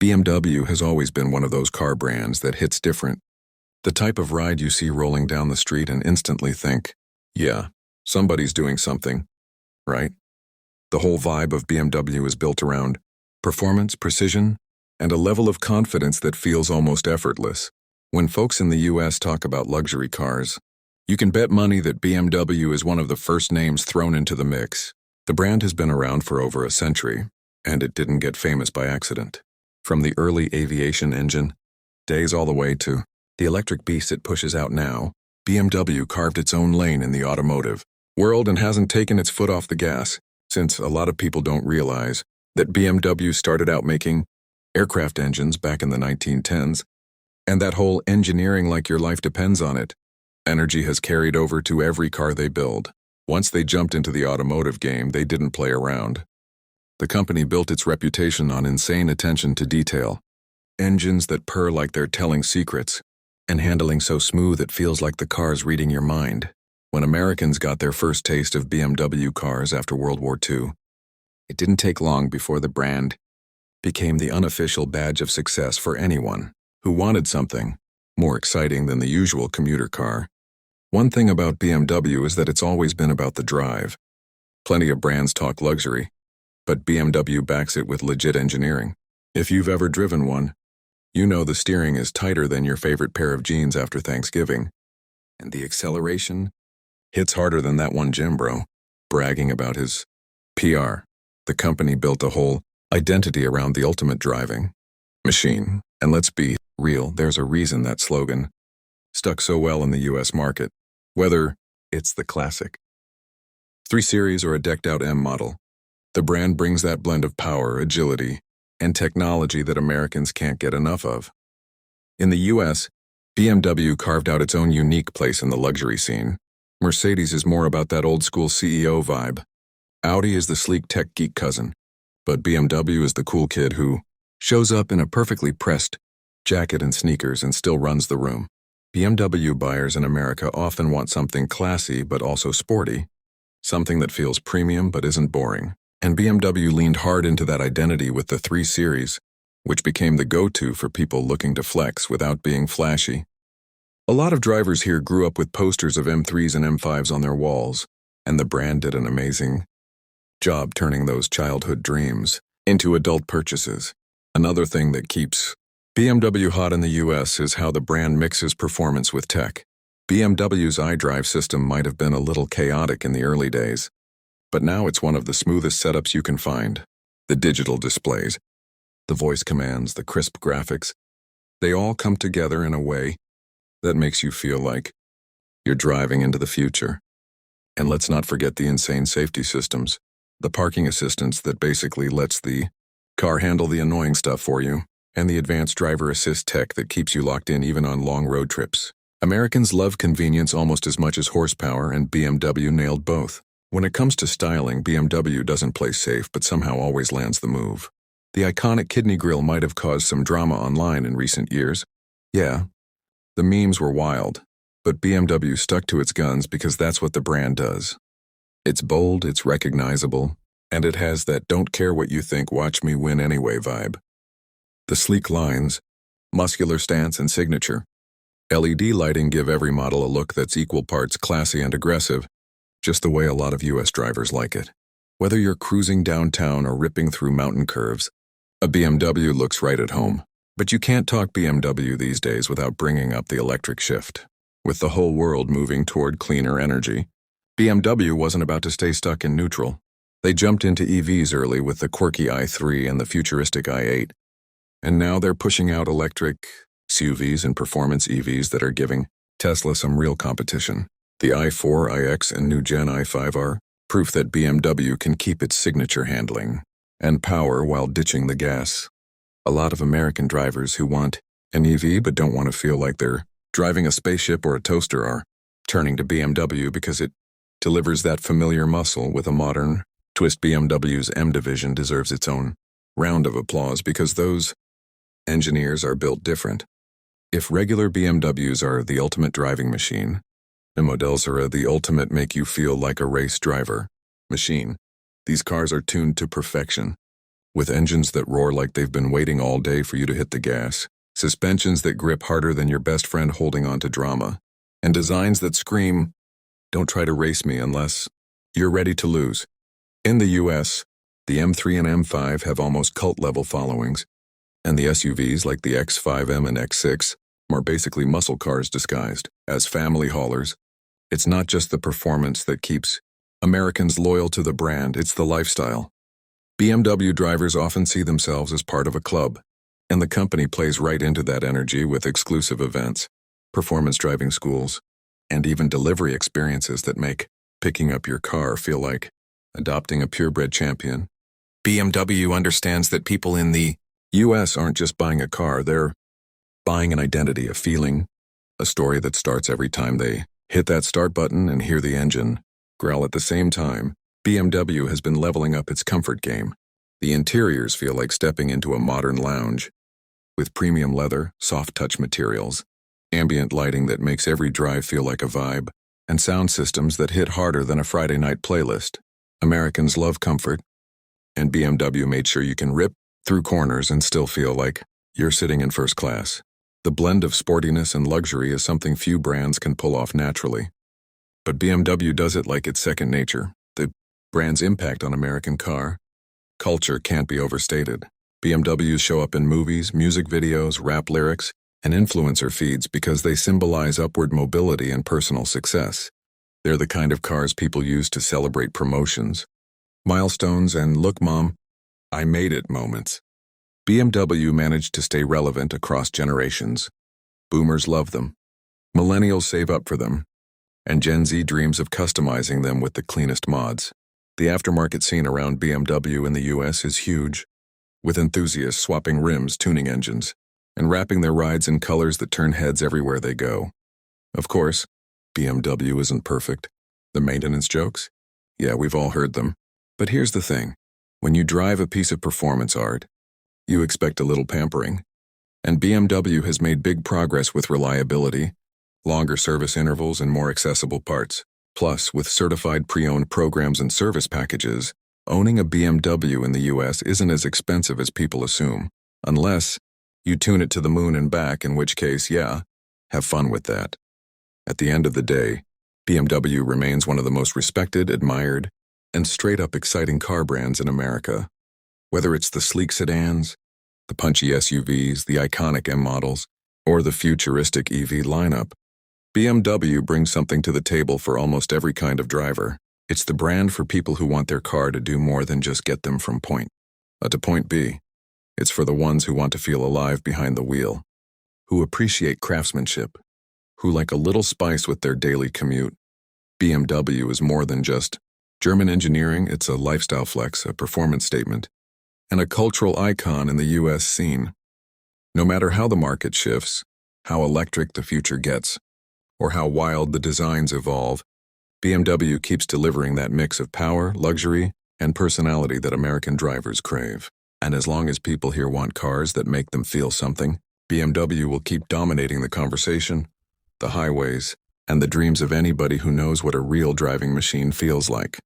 BMW has always been one of those car brands that hits different. The type of ride you see rolling down the street and instantly think, yeah, somebody's doing something, right? The whole vibe of BMW is built around performance, precision, and a level of confidence that feels almost effortless. When folks in the US talk about luxury cars, you can bet money that BMW is one of the first names thrown into the mix. The brand has been around for over a century, and it didn't get famous by accident. From the early aviation engine days all the way to the electric beast it pushes out now, BMW carved its own lane in the automotive world and hasn't taken its foot off the gas, since a lot of people don't realize that BMW started out making aircraft engines back in the 1910s, and that whole engineering like your life depends on it energy has carried over to every car they build. Once they jumped into the automotive game, they didn't play around. The company built its reputation on insane attention to detail, engines that purr like they're telling secrets, and handling so smooth it feels like the car's reading your mind. When Americans got their first taste of BMW cars after World War II, it didn't take long before the brand became the unofficial badge of success for anyone who wanted something more exciting than the usual commuter car. One thing about BMW is that it's always been about the drive. Plenty of brands talk luxury, but BMW backs it with legit engineering. If you've ever driven one, you know the steering is tighter than your favorite pair of jeans after Thanksgiving, and the acceleration hits harder than that one gym bro bragging about his PR. The company built a whole identity around the ultimate driving machine, and let's be real, there's a reason that slogan stuck so well in the US market. Whether it's the classic 3 Series or a decked-out M model, the brand brings that blend of power, agility, and technology that Americans can't get enough of. In the US, BMW carved out its own unique place in the luxury scene. Mercedes is more about that old-school CEO vibe. Audi is the sleek tech geek cousin, but BMW is the cool kid who shows up in a perfectly pressed jacket and sneakers and still runs the room. BMW buyers in America often want something classy but also sporty, something that feels premium but isn't boring. And BMW leaned hard into that identity with the 3 Series, which became the go-to for people looking to flex without being flashy. A lot of drivers here grew up with posters of M3s and M5s on their walls, and the brand did an amazing job turning those childhood dreams into adult purchases. Another thing that keeps BMW hot in the US is how the brand mixes performance with tech. BMW's iDrive system might have been a little chaotic in the early days, but now it's one of the smoothest setups you can find. The digital displays, the voice commands, the crisp graphics, they all come together in a way that makes you feel like you're driving into the future. And let's not forget the insane safety systems, the parking assistance that basically lets the car handle the annoying stuff for you, and the advanced driver assist tech that keeps you locked in even on long road trips. Americans love convenience almost as much as horsepower, and BMW nailed both. When it comes to styling, BMW doesn't play safe but somehow always lands the move. The iconic kidney grille might have caused some drama online in recent years. Yeah, the memes were wild, but BMW stuck to its guns because that's what the brand does. It's bold, it's recognizable, and it has that don't care what you think, watch me win anyway vibe. The sleek lines, muscular stance, and signature LED lighting give every model a look that's equal parts classy and aggressive, just the way a lot of US drivers like it. Whether you're cruising downtown or ripping through mountain curves, a BMW looks right at home. But you can't talk BMW these days without bringing up the electric shift. With the whole world moving toward cleaner energy, BMW wasn't about to stay stuck in neutral. They jumped into EVs early with the quirky i3 and the futuristic i8. And now they're pushing out electric SUVs and performance EVs that are giving Tesla some real competition. The i4, iX, and new Gen i5 are proof that BMW can keep its signature handling and power while ditching the gas. A lot of American drivers who want an EV but don't want to feel like they're driving a spaceship or a toaster are turning to BMW because it delivers that familiar muscle with a modern twist. BMW's M division deserves its own round of applause because those engineers are built different. If regular BMWs are the ultimate driving machine, the models are the ultimate make you feel like a race driver machine. These cars are tuned to perfection. with engines that roar like they've been waiting all day for you to hit the gas, suspensions that grip harder than your best friend holding on to drama, and designs that scream, "Don't try to race me unless you're ready to lose." In the US, the M3 and M5 have almost cult-level followings, and the SUVs like the X5M and X6 are basically muscle cars disguised as family haulers. It's not just the performance that keeps Americans loyal to the brand, it's the lifestyle. BMW drivers often see themselves as part of a club, and the company plays right into that energy with exclusive events, performance driving schools, and even delivery experiences that make picking up your car feel like adopting a purebred champion. BMW understands that people in the US aren't just buying a car, they're buying an identity, a feeling, a story that starts every time they hit that start button and hear the engine growl. At the same time, BMW has been leveling up its comfort game. The interiors feel like stepping into a modern lounge, with premium leather, soft touch materials, ambient lighting that makes every drive feel like a vibe, and sound systems that hit harder than a Friday night playlist. Americans love comfort, and BMW made sure you can rip through corners and still feel like you're sitting in first class. The blend of sportiness and luxury is something few brands can pull off naturally. But BMW does it like it's second nature. The brand's impact on American car culture can't be overstated. BMWs show up in movies, music videos, rap lyrics, and influencer feeds because they symbolize upward mobility and personal success. They're the kind of cars people use to celebrate promotions, milestones, and "look, Mom, I made it" moments. BMW managed to stay relevant across generations. Boomers love them, millennials save up for them, and Gen Z dreams of customizing them with the cleanest mods. The aftermarket scene around BMW in the US is huge, with enthusiasts swapping rims, tuning engines, and wrapping their rides in colors that turn heads everywhere they go. Of course, BMW isn't perfect. The maintenance jokes? Yeah, we've all heard them. But here's the thing. When you drive a piece of performance art, you expect a little pampering. And BMW has made big progress with reliability, longer service intervals, and more accessible parts. Plus, with certified pre-owned programs and service packages, owning a BMW in the US isn't as expensive as people assume, unless you tune it to the moon and back, in which case, yeah, have fun with that. At the end of the day, BMW remains one of the most respected, admired, and straight-up exciting car brands in America. Whether it's the sleek sedans, the punchy SUVs, the iconic M models, or the futuristic EV lineup, BMW brings something to the table for almost every kind of driver. It's the brand for people who want their car to do more than just get them from point A to point B. It's for the ones who want to feel alive behind the wheel, who appreciate craftsmanship, who like a little spice with their daily commute. BMW is more than just German engineering. It's a lifestyle flex, a performance statement, and a cultural icon in the US scene. No matter how the market shifts, how electric the future gets, or how wild the designs evolve, BMW keeps delivering that mix of power, luxury, and personality that American drivers crave. And as long as people here want cars that make them feel something, BMW will keep dominating the conversation, the highways, and the dreams of anybody who knows what a real driving machine feels like.